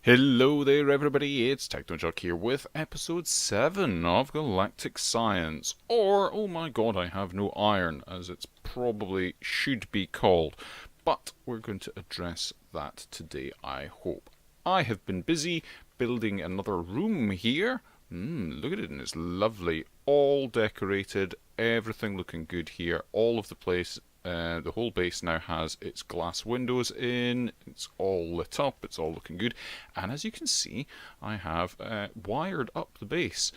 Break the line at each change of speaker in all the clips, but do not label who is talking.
Hello there, everybody. It's Technojock here with episode 7 of Galactic Science. Or, oh my god, I have no iron, as it's probably should be called. But we're going to address that today, I hope. I have been busy building another room here. Look at it, and it's lovely. All decorated, everything looking good here. All of the place. The whole base now has its glass windows in, it's all lit up, it's all looking good, and as you can see I have wired up the base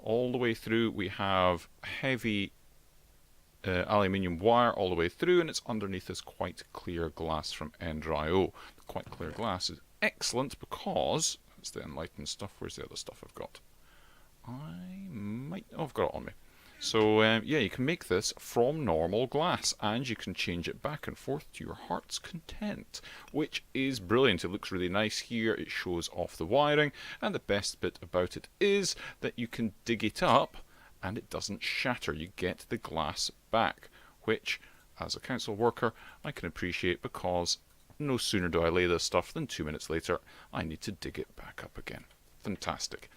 all the way through. We have heavy aluminium wire all the way through, and it's underneath this quite clear glass from Ender.io. The quite clear glass is excellent because, that's the enlightened stuff. Where's the other stuff I've got? I've got it on me. So yeah, you can make this from normal glass, and you can change it back and forth to your heart's content, which is brilliant. It looks really nice here, it shows off the wiring, and the best bit about it is that you can dig it up and it doesn't shatter. You get the glass back, which as a council worker I can appreciate, because no sooner do I lay this stuff than 2 minutes later I need to dig it back up again. Fantastic.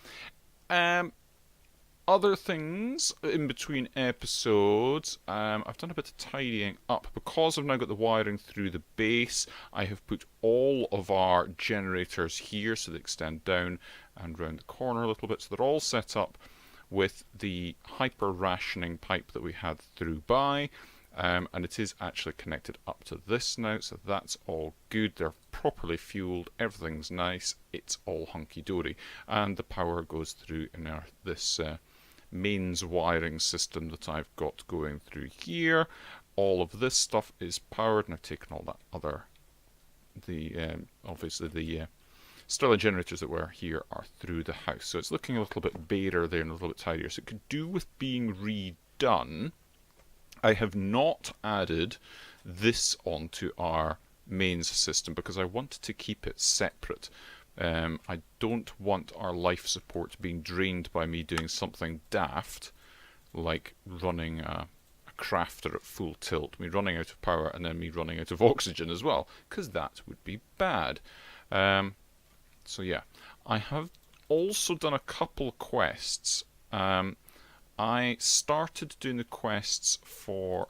Other things in between episodes, I've done a bit of tidying up. Because I've now got the wiring through the base, I have put all of our generators here, so they extend down and round the corner a little bit, so they're all set up with the hyper rationing pipe that we had through by. And it is actually connected up to this now, so that's all good. They're properly fueled, everything's nice, it's all hunky-dory, and the power goes through in this mains wiring system that I've got going through here. All of this stuff is powered, and I've taken all that other, obviously the Sterling generators that were here are through the house, so it's looking a little bit barer there and a little bit tidier, so it could do with being redone. I have not added this onto our mains system because I wanted to keep it separate. I don't want our life support being drained by me doing something daft, like running a crafter at full tilt, me running out of power and then me running out of oxygen as well, because that would be bad. So yeah, I have also done a couple of quests. I started doing the quests for,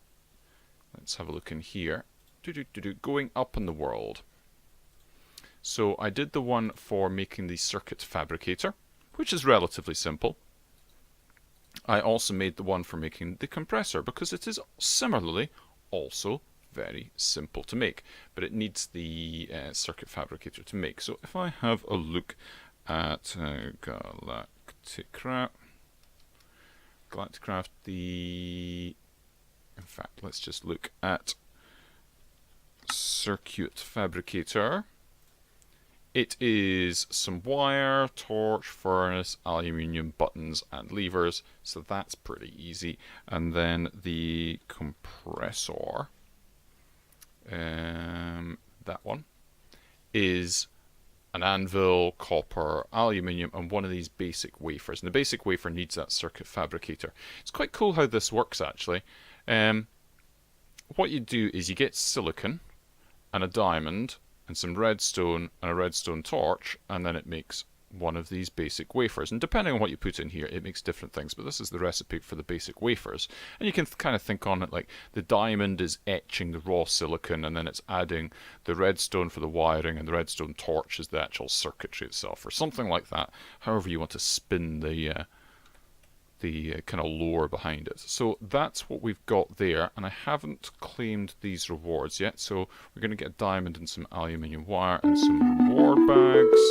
let's have a look in here, going up in the world. So I did the one for making the circuit fabricator, which is relatively simple. I also made the one for making the compressor, because it is similarly also very simple to make, but it needs the circuit fabricator to make. So if I have a look at Galacticraft, in fact, let's just look at circuit fabricator. It is some wire, torch, furnace, aluminium buttons and levers, so that's pretty easy. And then the compressor, that one, is an anvil, copper, aluminium, and one of these basic wafers. And the basic wafer needs that circuit fabricator. It's quite cool how this works, actually. What you do is you get silicon and a diamond and some redstone and a redstone torch, and then it makes one of these basic wafers. And depending on what you put in here, it makes different things, but this is the recipe for the basic wafers. And you can kind of think on it like the diamond is etching the raw silicon, and then it's adding the redstone for the wiring, and the redstone torch is the actual circuitry itself, or something like that, however you want to spin the kind of lore behind it. So that's what we've got there, and I haven't claimed these rewards yet, so we're going to get a diamond and some aluminium wire and some reward bags,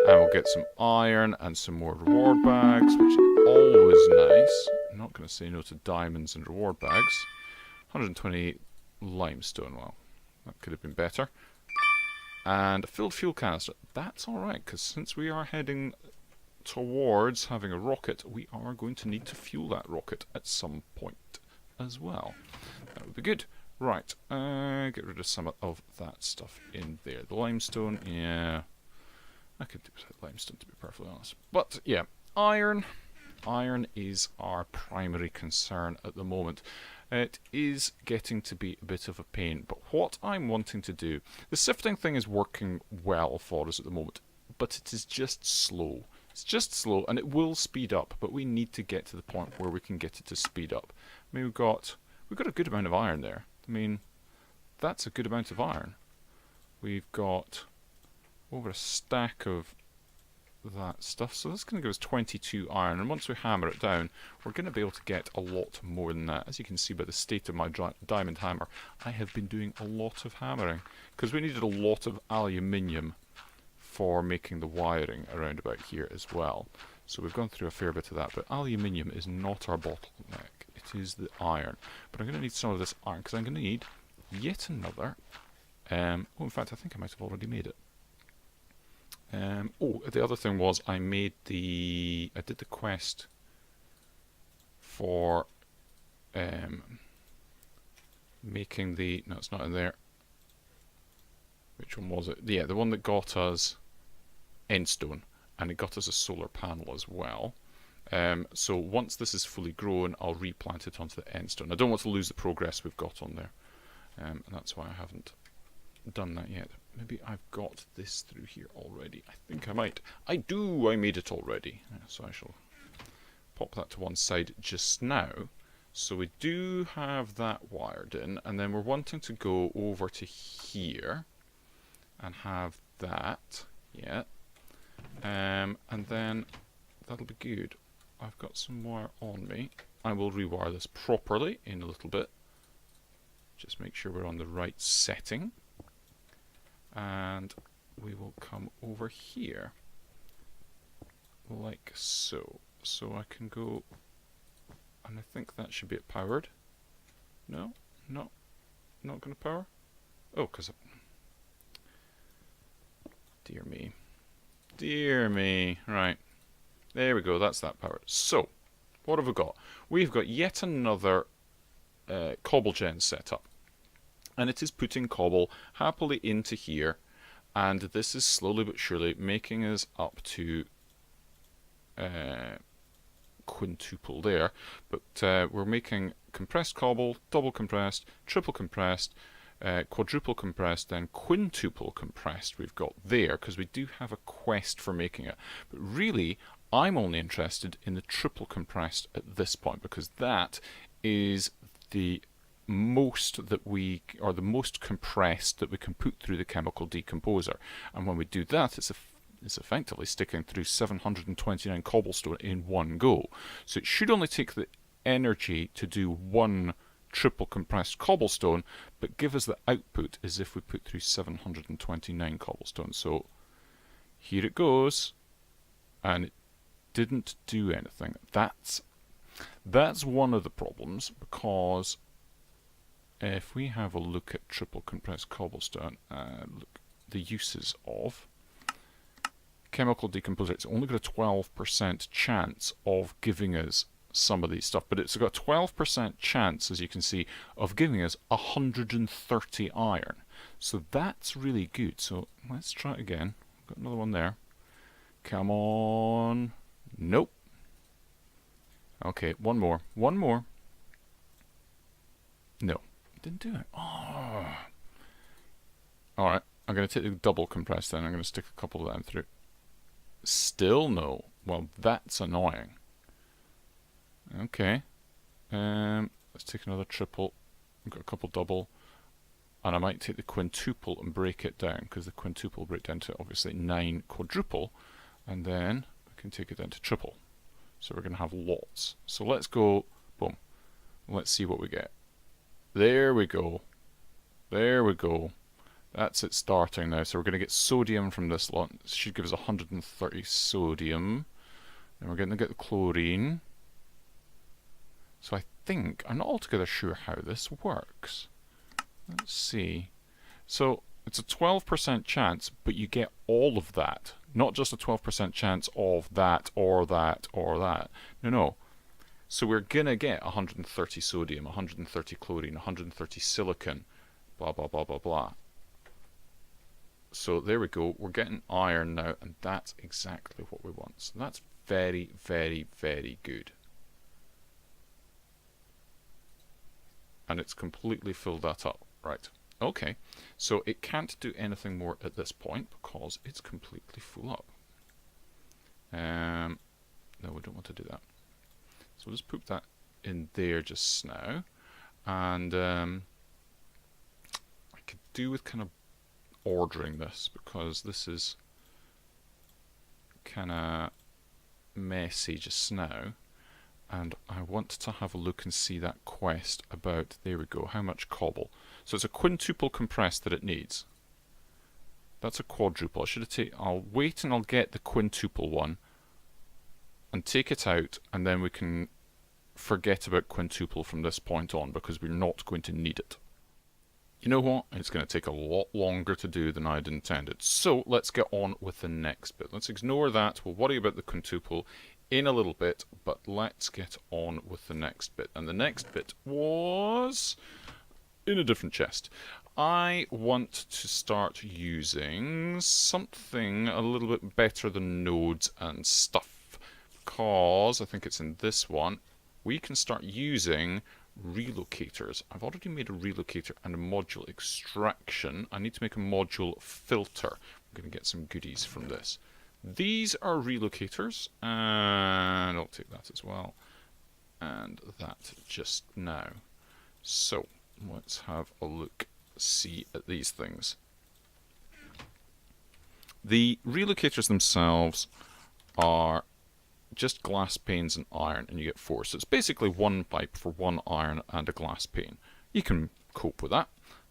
and we'll get some iron and some more reward bags, which is always nice. I'm not going to say no to diamonds and reward bags. 128 limestone, well, that could have been better. And a filled fuel canister. That's alright, because since we are heading towards having a rocket, we are going to need to fuel that rocket at some point as well. That would be good. Right, get rid of some of that stuff in there. The limestone, yeah, I could do without limestone, to be perfectly honest. But yeah, iron is our primary concern at the moment. It is getting to be a bit of a pain, but what I'm wanting to do, the sifting thing is working well for us at the moment. but it is just slow. It's just slow, and it will speed up, but we need to get to the point where we can get it to speed up. I mean, we've got a good amount of iron there. I mean, that's a good amount of iron. We've got over a stack of that stuff, so that's going to give us 22 iron, and once we hammer it down, we're going to be able to get a lot more than that. As you can see by the state of my diamond hammer, I have been doing a lot of hammering, because we needed a lot of aluminium for making the wiring around about here as well. So we've gone through a fair bit of that, but aluminium is not our bottleneck, it is the iron. But I'm going to need some of this iron, because I'm going to need yet another, oh, in fact I think I might have already made it. Oh, the other thing was I did the quest for making the, no, it's not in there. Which one was it? Yeah, the one that got us endstone, and it got us a solar panel as well. So once this is fully grown, I'll replant it onto the endstone. I don't want to lose the progress we've got on there, and that's why I haven't done that yet. Maybe I've got this through here already. I think I might. I do! I made it already. So I shall pop that to one side just now. So we do have that wired in, and then we're wanting to go over to here and have that. Yeah. And then that'll be good. I've got some wire on me. I will rewire this properly in a little bit. Just make sure we're on the right setting. And we will come over here like so. So I can go, and I think that should be it powered. No, not going to power. Oh, because dear me, dear me. Right, there we go. That's that powered. So what have we got? We've got yet another cobble gen set up. And it is putting cobble happily into here, and this is slowly but surely making us up to quintuple there. But we're making compressed cobble, double compressed, triple compressed, quadruple compressed, then quintuple compressed we've got there, because we do have a quest for making it. But really, I'm only interested in the triple compressed at this point, because that is the most that we, or the most compressed that we can put through the chemical decomposer. And when we do that, it's effectively sticking through 729 cobblestone in one go. So it should only take the energy to do one triple compressed cobblestone, but give us the output as if we put through 729 cobblestone. So here it goes, and it didn't do anything. That's one of the problems, because if we have a look at triple compressed cobblestone, look the uses of chemical decomposer, it's only got a 12% chance of giving us some of these stuff, but it's got a 12% chance, as you can see, of giving us 130 iron. So that's really good. So let's try it again. Got another one there. Come on. Nope. Okay, one more. One more. No. Didn't do it. Oh. Alright, I'm going to take the double compressed then. I'm going to stick a couple of them through. Still no. Well, that's annoying. Okay. Let's take another triple. I've got a couple double. And I might take the quintuple and break it down, because the quintuple will break down to obviously 9 quadruple. And then we can take it down to triple. So we're going to have lots. So let's go, boom. Let's see what we get. There we go. There we go. That's it starting now. So we're going to get sodium from this lot. It should give us 130 sodium. Then we're going to get the chlorine. So I think, I'm not altogether sure how this works. Let's see. So it's a 12% chance, but you get all of that. Not just a 12% chance of that or that or that. No, no. So we're going to get 130 sodium, 130 chlorine, 130 silicon, blah, blah, blah, blah, blah. So there we go. We're getting iron now, and that's exactly what we want. So that's very, very, very good. And it's completely filled that up. Right. Okay, so it can't do anything more at this point because it's completely full up. No, we don't want to do that. So we'll just put that in there just now. And I could do with kind of ordering this because this is kind of messy just now. And I want to have a look and see that quest about, there we go, how much cobble. So it's a quintuple compress that it needs. That's a quadruple. I'll wait and I'll get the quintuple one and take it out, and then we can forget about quintuple from this point on because we're not going to need it. You know what? It's going to take a lot longer to do than I'd intended. So let's get on with the next bit. Let's ignore that. We'll worry about the quintuple in a little bit, but let's get on with the next bit. And the next bit was in a different chest. I want to start using something a little bit better than nodes and stuff, because I think it's in this one. We can start using relocators. I've already made a relocator and a module extraction. I need to make a module filter. I'm going to get some goodies from this. These are relocators, and I'll take that as well, and that just now. So let's have a look, see at these things. The relocators themselves are just glass panes and iron, and you get 4. So it's basically one pipe for one iron and a glass pane. You can cope with that.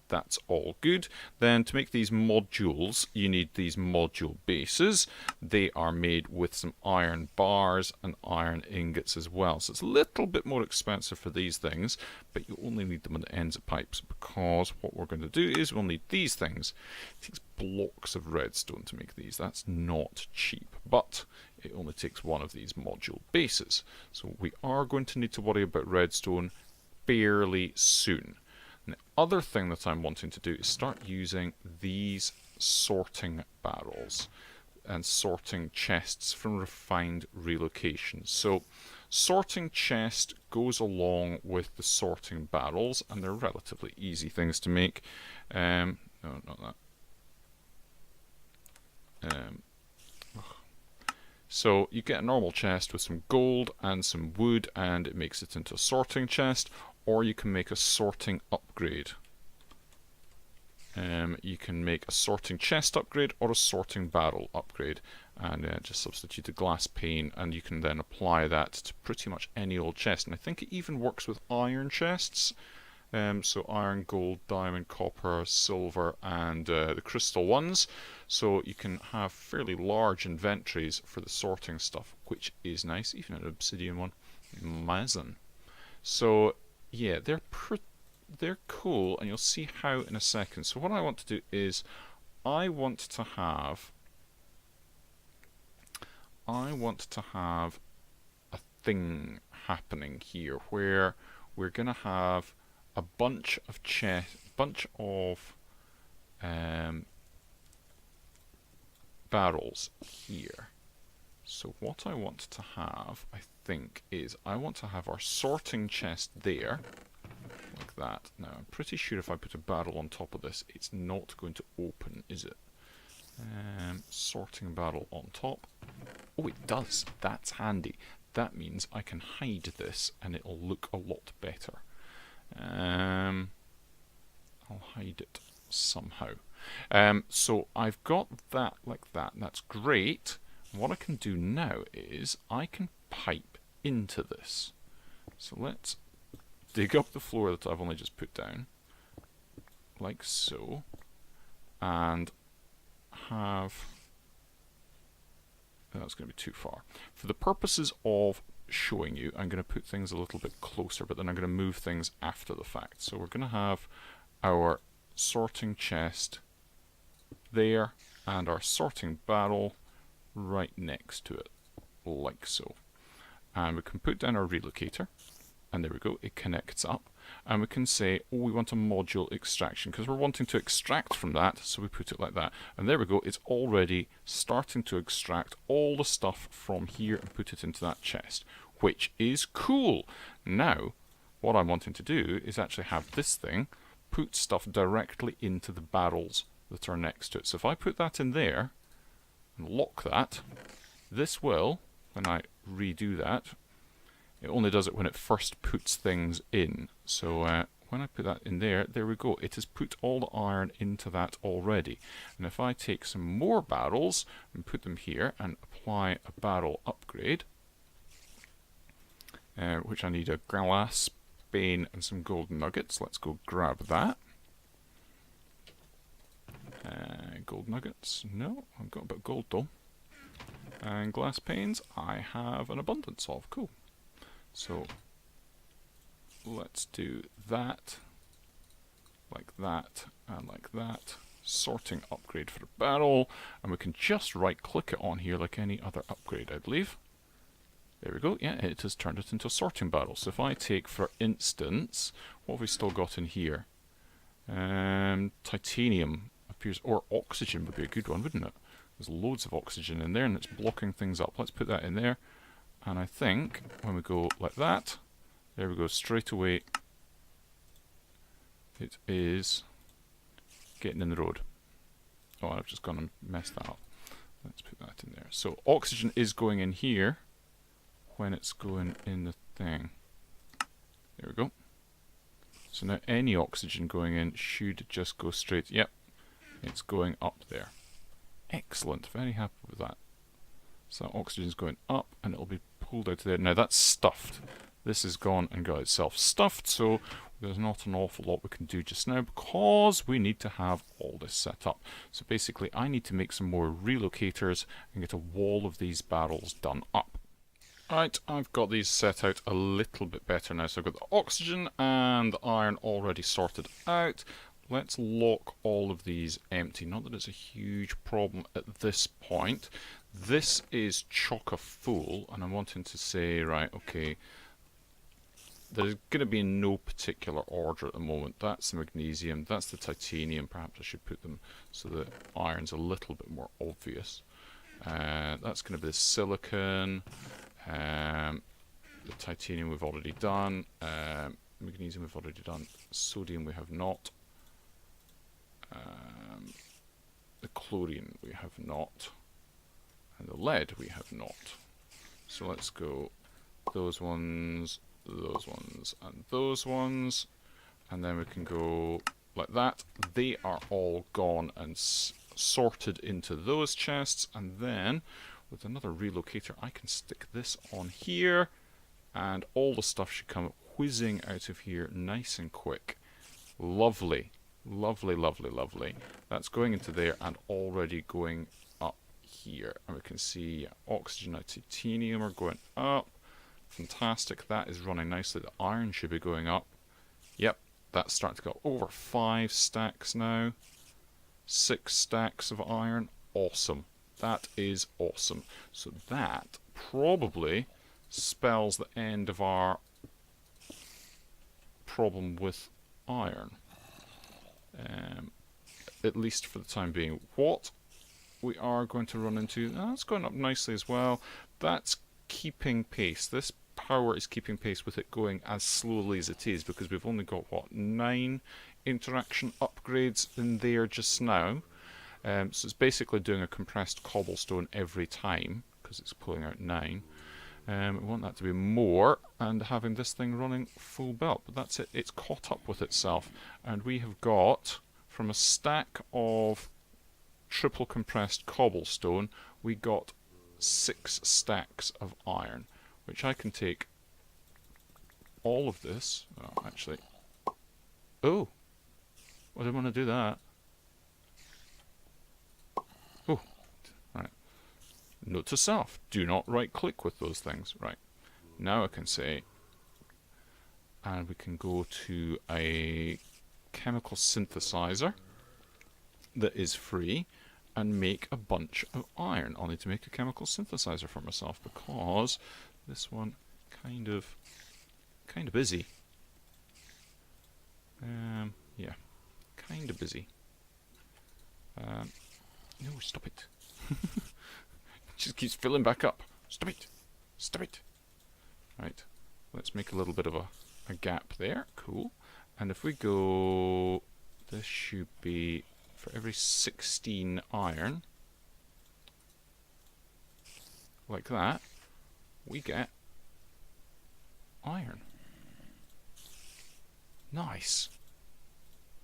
That's all good. Then to make these modules, you need these module bases. They are made with some iron bars and iron ingots as well. So it's a little bit more expensive for these things, but you only need them on the ends of pipes, because what we're going to do is we'll need these things. It takes blocks of redstone to make these. That's not cheap, but it only takes one of these module bases. So we are going to need to worry about redstone fairly soon. And the other thing that I'm wanting to do is start using these sorting barrels and sorting chests from refined relocations. So sorting chest goes along with the sorting barrels, and they're relatively easy things to make. No, not that. So you get a normal chest with some gold and some wood, and it makes it into a sorting chest. Or you can make a sorting upgrade. You can make a sorting chest upgrade or a sorting barrel upgrade, and just substitute a glass pane, and you can then apply that to pretty much any old chest. And I think it even works with iron chests. So iron, gold, diamond, copper, silver, and the crystal ones. So you can have fairly large inventories for the sorting stuff, which is nice. Even an obsidian one. Amazing. So yeah, they're cool, and you'll see how in a second. So what I want to do is I want to have a thing happening here where we're going to have a bunch of barrels here. So what I want to have, I think, is I want to have our sorting chest there, like that. Now, I'm pretty sure if I put a barrel on top of this, it's not going to open, is it? Sorting barrel on top. Oh, it does. That's handy. That means I can hide this, and it'll look a lot better. I'll hide it somehow. So I've got that like that. That's great. What I can do now is I can pipe into this. So let's dig up the floor that I've only just put down, like so, and have... That's going to be too far. For the purposes of showing you, I'm going to put things a little bit closer, but then I'm going to move things after the fact. So we're going to have our sorting chest there, and our sorting barrel right next to it, like so. And we can put down our relocator, and there we go, it connects up. And we can say, oh, we want a module extraction, because we're wanting to extract from that, so we put it like that. And there we go, it's already starting to extract all the stuff from here and put it into that chest, which is cool. Now, what I'm wanting to do is actually have this thing put stuff directly into the barrels that are next to it. So if I put that in there and lock that, this will, when I redo that, it only does it when it first puts things in. So when I put that in there, there we go. It has put all the iron into that already. And if I take some more barrels and put them here and apply a barrel upgrade, which I need a glass pane and some gold nuggets. Let's go grab that. Gold nuggets. No, I've got a bit of gold though. And glass panes I have an abundance of. Cool. So let's do that, like that, and like that. Sorting upgrade for the barrel, and we can just right click it on here like any other upgrade, I believe. There we go. Yeah, it has turned it into a sorting barrel. So if I take, for instance, what have we still got in here? Titanium appears, or oxygen would be a good one, wouldn't it? There's loads of oxygen in there and it's blocking things up. Let's put that in there. And I think when we go like that, there we go, straight away it is getting in the road. Oh, I've just gone and messed that up. Let's put that in there. So oxygen is going in here when it's going in the thing. There we go. So now any oxygen going in should just go straight. Yep, it's going up there. Excellent, very happy with that. So that oxygen's going up and it'll be pulled out of there. Now that's stuffed. This has gone and got itself stuffed, so there's not an awful lot we can do just now because we need to have all this set up. So basically I need to make some more relocators and get a wall of these barrels done up. Right, I've got these set out a little bit better now. So I've got the oxygen and the iron already sorted out. Let's lock all of these empty. Not that it's a huge problem at this point. This is chock full, and I'm wanting to say, right, okay, there's going to be in no particular order at the moment. That's the magnesium, that's the titanium. Perhaps I should put them so the iron's a little bit more obvious. That's going to be the silicon. The titanium we've already done. Magnesium we've already done. Sodium we have not. The chlorine we have not. And the lead we have not. So let's go those ones, and those ones. And then we can go like that. They are all gone and sorted into those chests. And then with another relocator I can stick this on here and all the stuff should come whizzing out of here nice and quick. Lovely. Lovely, lovely, lovely. That's going into there and already going up here. And we can see oxygen and titanium are going up. Fantastic. That is running nicely. The iron should be going up. Yep, that's starting to go over 5 stacks now. 6 stacks of iron. Awesome. That is awesome. So that probably spells the end of our problem with iron. At least for the time being. What we are going to run into, that's going up nicely as well. That's keeping pace. This power is keeping pace with it going as slowly as it is because we've only got, what, 9 interaction upgrades in there just now. So it's basically doing a compressed cobblestone every time because it's pulling out 9. We want that to be more and having this thing running full belt, but that's it. It's caught up with itself, and we have got from a stack of triple compressed cobblestone we got 6 stacks of iron, which I can take all of this. Oh, actually, oh, I didn't want to do that. Oh, right. Note to self, do not right click with those things. Right, now I can say, and we can go to a chemical synthesizer that is free and make a bunch of iron. I'll need to make a chemical synthesizer for myself because this one kind of busy. Yeah, kind of busy. No, stop it. Just keeps filling back up. Stop it. Stop it. Right. Let's make a little bit of a gap there. Cool. And if we go, this should be for every 16 iron, like that, we get iron. Nice.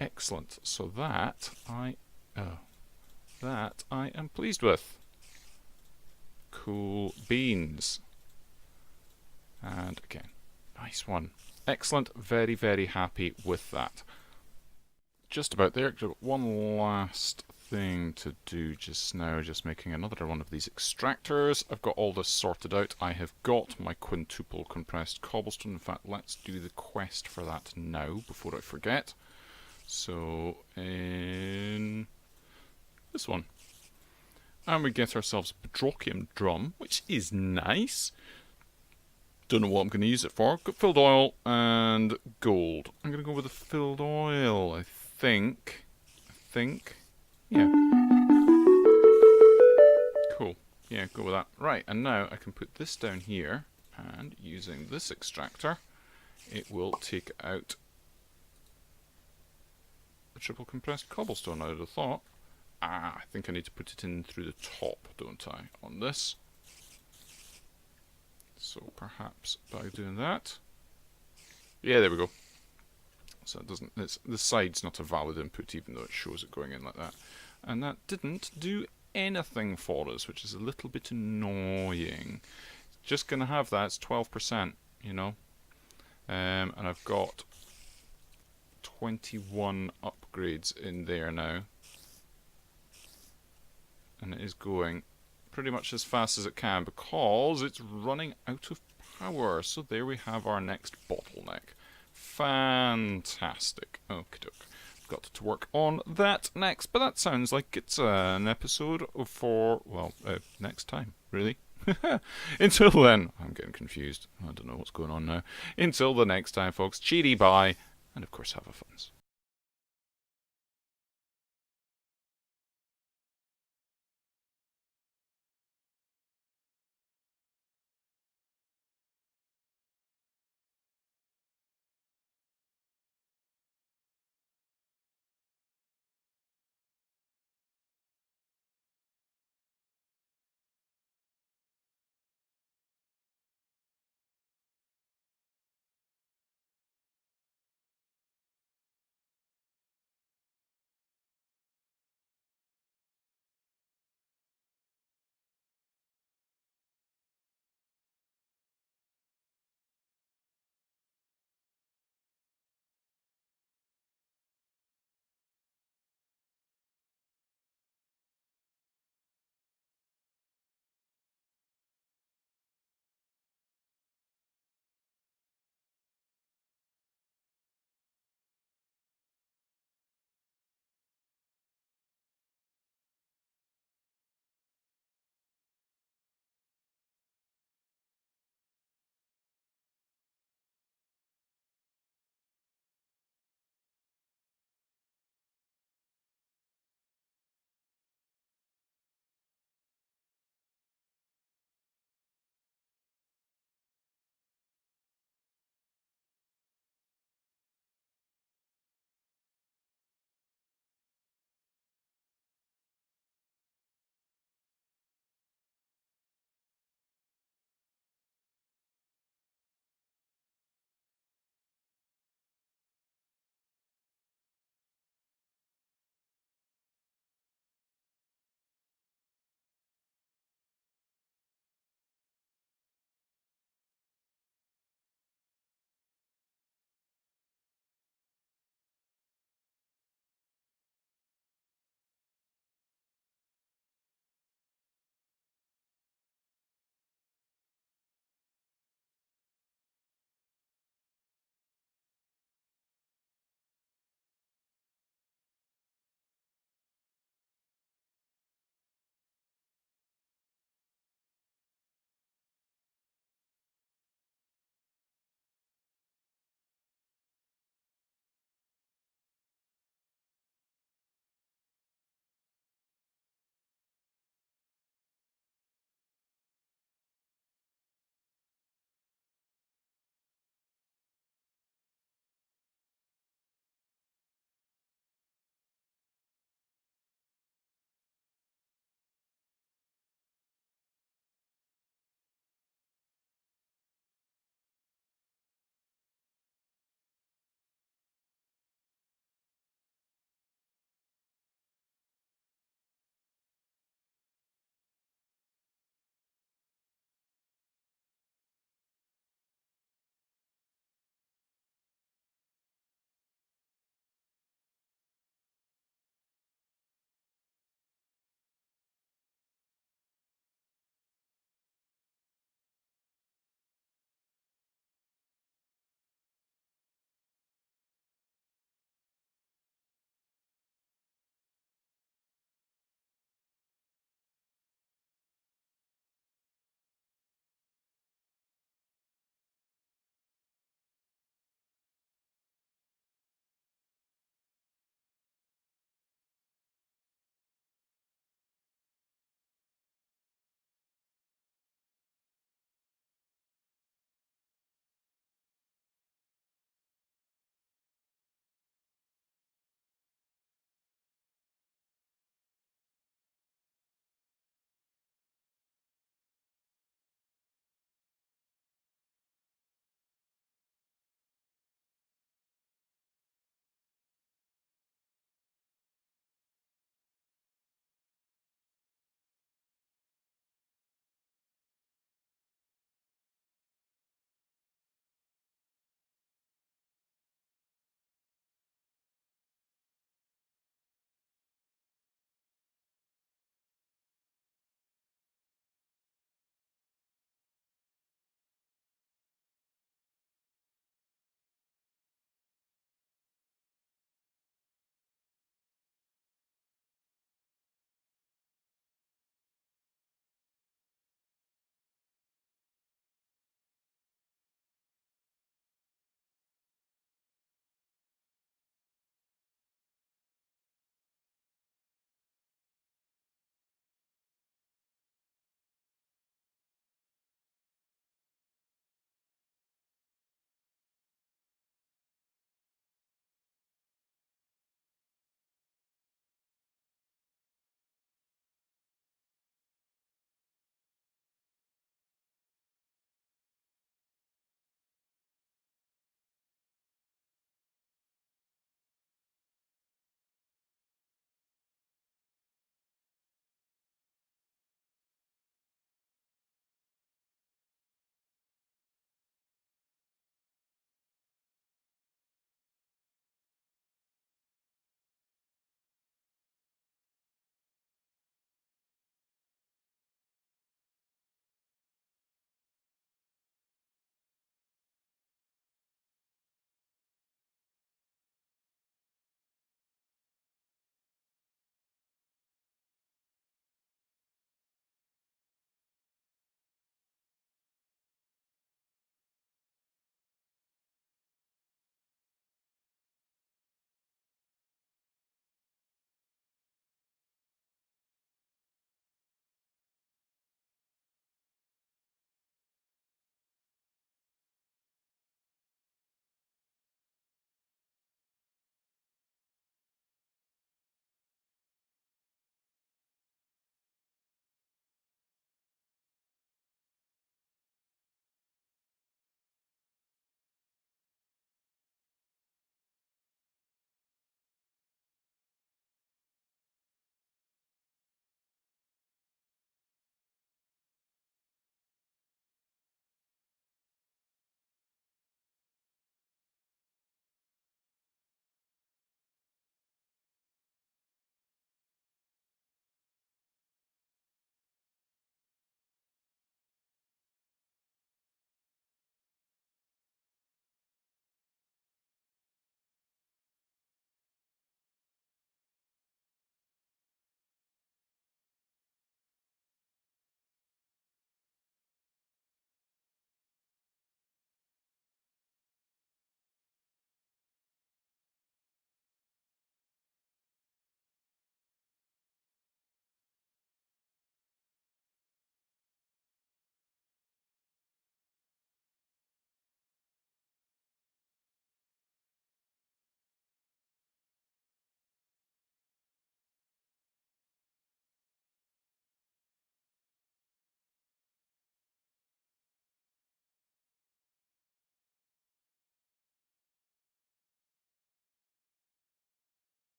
Excellent. So that I am pleased with. Cool beans. And again, nice one. Excellent. Very, very happy with that. Just about there. Got one last thing to do just now. Just making another one of these extractors. I've got all this sorted out. I have got my quintuple compressed cobblestone. In fact, let's do the quest for that now before I forget. So, in this one. And we get ourselves a Bedrockium drum, which is nice. Don't know what I'm going to use it for. Got filled oil and gold. I'm going to go with the filled oil, I think. Yeah. Cool. Yeah, go with that. Right, and now I can put this down here, and using this extractor, it will take out the triple compressed cobblestone, I would have thought. I think I need to put it in through the top, don't I, on this. So perhaps by doing that. Yeah, there we go. So it doesn't, the side's not a valid input even though it shows it going in like that. And that didn't do anything for us, which is a little bit annoying. Just going to have that, it's 12%, you know. And I've got 21 upgrades in there now. And it is going pretty much as fast as it can because it's running out of power. So there we have our next bottleneck. Fantastic. Okie doke. Got to work on that next, but that sounds like it's an episode for, well, next time, really. Until then, I'm getting confused. I don't know what's going on now. Until the next time, folks, cheery bye, and of course have a funs.